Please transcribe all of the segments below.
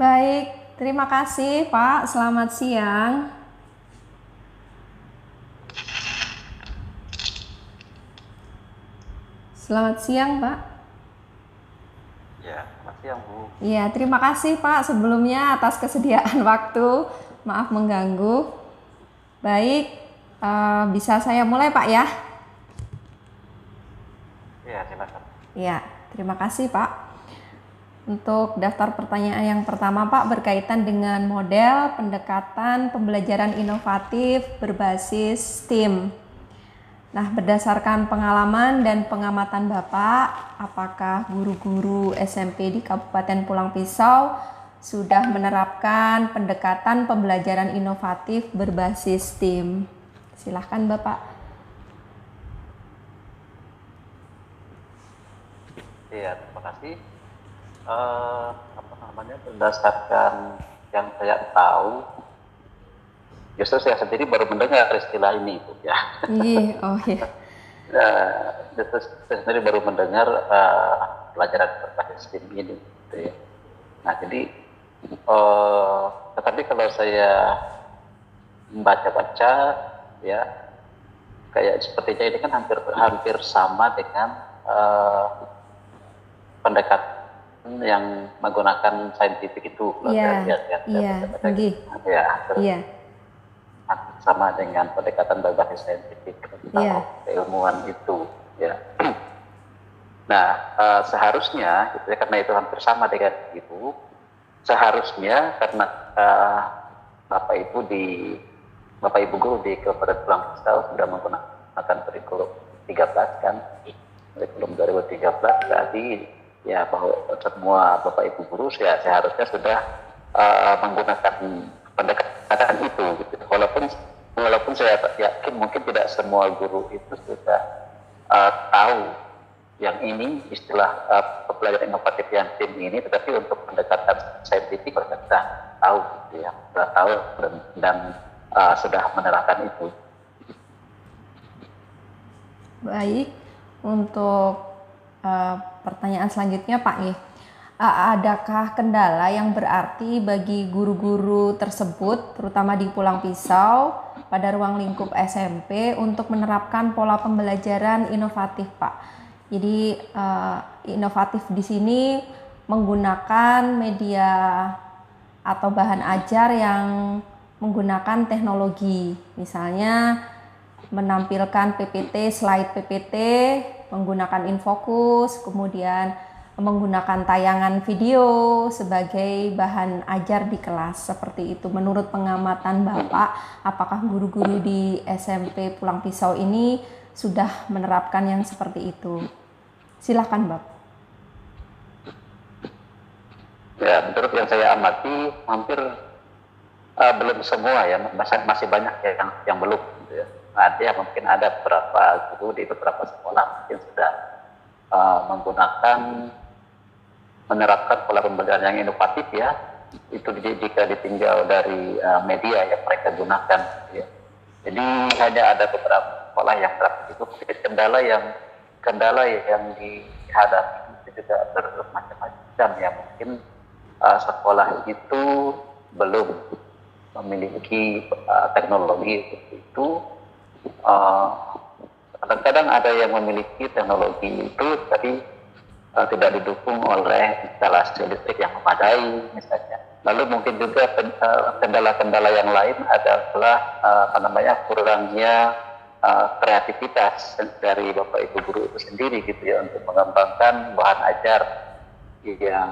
Baik, terima kasih Pak. Selamat siang. Selamat siang Pak. Ya, selamat siang Bu. Iya, terima kasih Pak sebelumnya atas kesediaan waktu. Maaf mengganggu. Baik, bisa saya mulai Pak ya? Ya, silakan. Iya, terima kasih Pak. Untuk daftar pertanyaan yang pertama Pak berkaitan dengan model pendekatan pembelajaran inovatif berbasis STEAM. Nah, berdasarkan pengalaman dan pengamatan Bapak, apakah guru-guru SMP di Kabupaten Pulang Pisau sudah menerapkan pendekatan pembelajaran inovatif berbasis STEAM? Silahkan Bapak. Iya, terima kasih. Berdasarkan yang saya tahu, justru saya sendiri baru mendengar istilah ini, Bu, ya. Iya, oh iya. Justru saya sendiri baru mendengar pelajaran berbasis STEAM ini, gitu ya. Nah, jadi, tetapi kalau saya membaca-baca, ya, kayak sepertinya ini kan hampir sama dengan pendekatan yang menggunakan saintifik itu. Iya, iya, Sama dengan pendekatan berbasis saintifik atau keilmuan itu, ya. Nah, seharusnya gitu ya, karena itu hampir sama dengan itu, seharusnya karena Bapak Ibu guru di Kabupaten Pulang Pisau sudah menggunakan kurikulum 13 kan, kurikulum 2013 tadi ya, bahwa semua Bapak Ibu guru ya seharusnya sudah menggunakan pendekatan itu gitu. Walaupun saya yakin mungkin tidak semua guru itu sudah tahu yang ini istilah pembelajaran inovatif yang STEAM ini, tetapi untuk pendekatan saintifik mereka sudah tahu gitu ya, sudah tahu dan sudah menerapkan itu. Baik, untuk pertanyaan selanjutnya Pak nih, adakah kendala yang berarti bagi guru-guru tersebut, terutama di Pulang Pisau, pada ruang lingkup SMP untuk menerapkan pola pembelajaran inovatif Pak? Jadi inovatif di sini menggunakan media atau bahan ajar yang menggunakan teknologi, misalnya menampilkan PPT, slide PPT, menggunakan infocus, kemudian menggunakan tayangan video sebagai bahan ajar di kelas, seperti itu. Menurut pengamatan Bapak, apakah guru-guru di SMP Pulang Pisau ini sudah menerapkan yang seperti itu? Silakan Bapak. Ya, menurut yang saya amati hampir belum semua ya, masih banyak ya yang belum gitu ya. Mungkin ada beberapa guru di beberapa sekolah mungkin sudah menerapkan pola pembelajaran yang inovatif ya, itu jika ditinjau dari media yang mereka gunakan ya. Jadi hanya ada beberapa sekolah yang terapkan itu. Kendala yang dihadapi itu juga bermacam-macam ya. Mungkin sekolah itu belum memiliki teknologi seperti itu. Kadang-kadang ada yang memiliki teknologi itu tapi tidak didukung oleh instalasi listrik yang memadai misalnya. Lalu mungkin juga kendala-kendala yang lain adalah kurangnya kreativitas dari Bapak Ibu guru itu sendiri gitu ya, untuk mengembangkan bahan ajar yang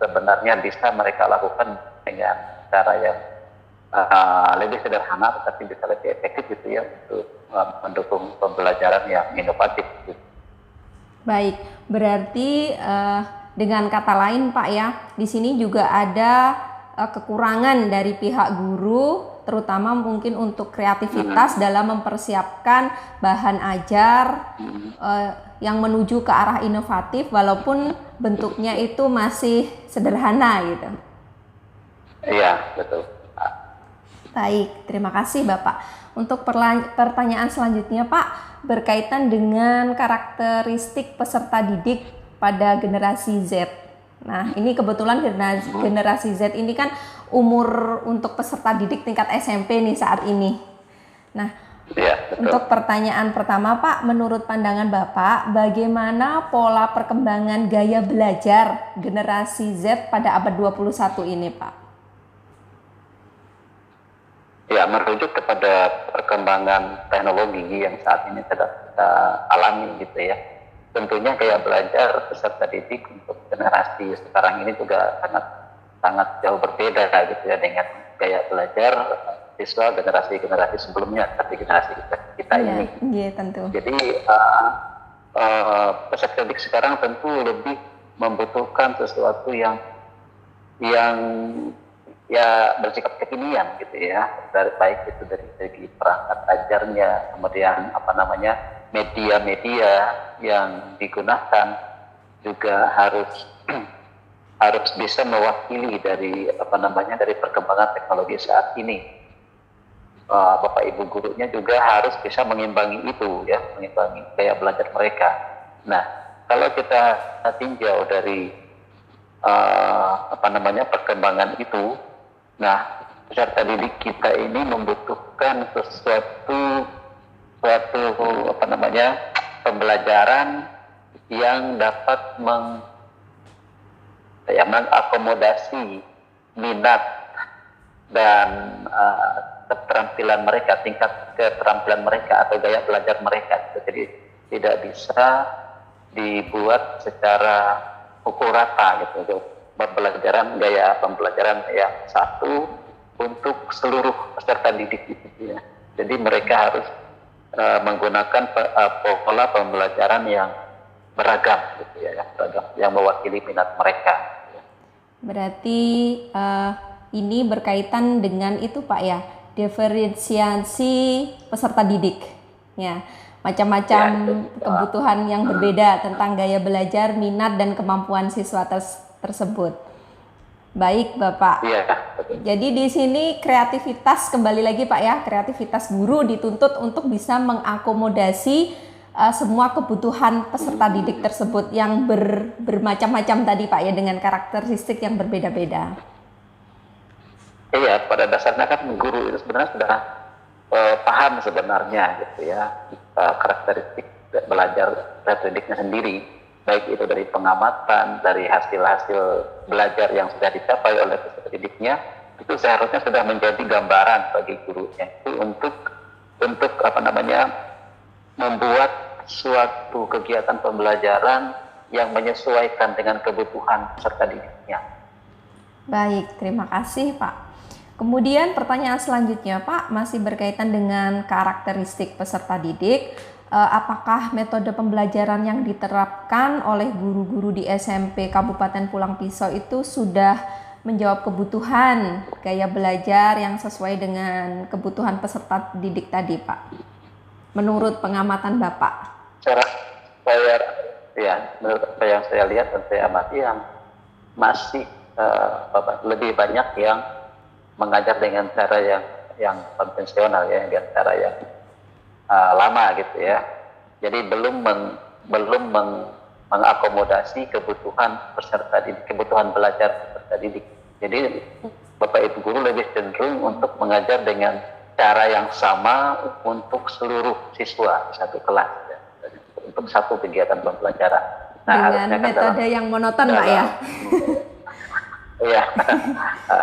sebenarnya bisa mereka lakukan dengan cara yang lebih sederhana tetapi bisa lebih efektif gitu ya, untuk mendukung pembelajaran yang inovatif gitu. Baik, berarti dengan kata lain Pak ya, di sini juga ada kekurangan dari pihak guru, terutama mungkin untuk kreativitas dalam mempersiapkan bahan ajar yang menuju ke arah inovatif, walaupun bentuknya itu masih sederhana gitu. Iya, betul. Baik, terima kasih Bapak. Untuk pertanyaan selanjutnya Pak, berkaitan dengan karakteristik peserta didik pada generasi Z. Nah, ini kebetulan generasi Z ini kan umur untuk peserta didik tingkat SMP nih saat ini. Nah, Ya, betul. untuk pertanyaan pertama Pak, menurut pandangan Bapak, bagaimana pola perkembangan gaya belajar generasi Z pada abad 21 ini Pak? Ya, merujuk kepada perkembangan teknologi yang saat ini sedang kita alami gitu ya. Tentunya gaya belajar peserta didik untuk generasi sekarang ini juga sangat jauh berbeda gitu ya dengan gaya belajar siswa generasi sebelumnya, seperti generasi kita ini. Iya, tentu. Jadi peserta didik sekarang tentu lebih membutuhkan sesuatu yang ya bersikap kekinian gitu ya, baik itu dari segi perangkat ajarnya, kemudian media-media yang digunakan juga harus harus bisa mewakili dari dari perkembangan teknologi saat ini. Bapak Ibu gurunya juga harus bisa mengimbangi itu ya, mengimbangi gaya belajar mereka. Nah, kalau kita tinjau dari perkembangan itu, nah peserta didik kita ini membutuhkan suatu pembelajaran yang dapat mengakomodasi minat dan keterampilan mereka, tingkat keterampilan mereka atau gaya belajar mereka. Jadi tidak bisa dibuat secara pukul rata gitu, gaya pembelajaran yang satu untuk seluruh peserta didik gitu ya. Jadi mereka harus menggunakan pola pembelajaran yang beragam gitu ya, yang mewakili minat mereka. Berarti ini berkaitan dengan itu Pak ya, diferensiasi peserta didik ya, macam-macam kebutuhan yang berbeda tentang gaya belajar, minat dan kemampuan siswa tersebut. Baik Bapak. Iya. Jadi di sini kreativitas, kembali lagi Pak ya, kreativitas guru dituntut untuk bisa mengakomodasi semua kebutuhan peserta didik tersebut yang bermacam-macam tadi Pak ya, dengan karakteristik yang berbeda-beda. Iya, pada dasarnya kan guru itu sebenarnya sudah paham sebenarnya gitu ya, karakteristik belajar peserta didiknya sendiri, baik itu dari pengamatan, dari hasil-hasil belajar yang sudah dicapai oleh peserta didiknya, itu seharusnya sudah menjadi gambaran bagi gurunya itu untuk membuat suatu kegiatan pembelajaran yang menyesuaikan dengan kebutuhan peserta didiknya. Baik, terima kasih Pak. Kemudian pertanyaan selanjutnya Pak, masih berkaitan dengan karakteristik peserta didik. Apakah metode pembelajaran yang diterapkan oleh guru-guru di SMP Kabupaten Pulang Pisau itu sudah menjawab kebutuhan gaya belajar yang sesuai dengan kebutuhan peserta didik tadi Pak? Menurut pengamatan Bapak? Menurut apa yang saya lihat dan saya amati, yang masih lebih banyak yang mengajar dengan cara yang konvensional ya, dengan cara yang lama gitu ya. Jadi belum mengakomodasi kebutuhan peserta didik, kebutuhan belajar peserta didik. Jadi Bapak Ibu guru lebih cenderung untuk mengajar dengan cara yang sama untuk seluruh siswa satu kelas ya, untuk satu kegiatan pembelajaran. Nah, dengan metode yang monoton Pak ya. Iya,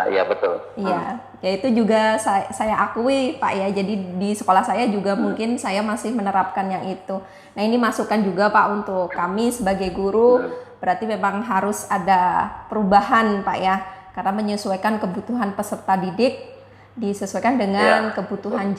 iya betul. Iya, ya itu juga saya akui Pak ya. Jadi di sekolah saya juga mungkin saya masih menerapkan yang itu. Nah ini masukan juga Pak untuk kami sebagai guru. Berarti memang harus ada perubahan Pak ya, karena menyesuaikan kebutuhan peserta didik, disesuaikan dengan kebutuhan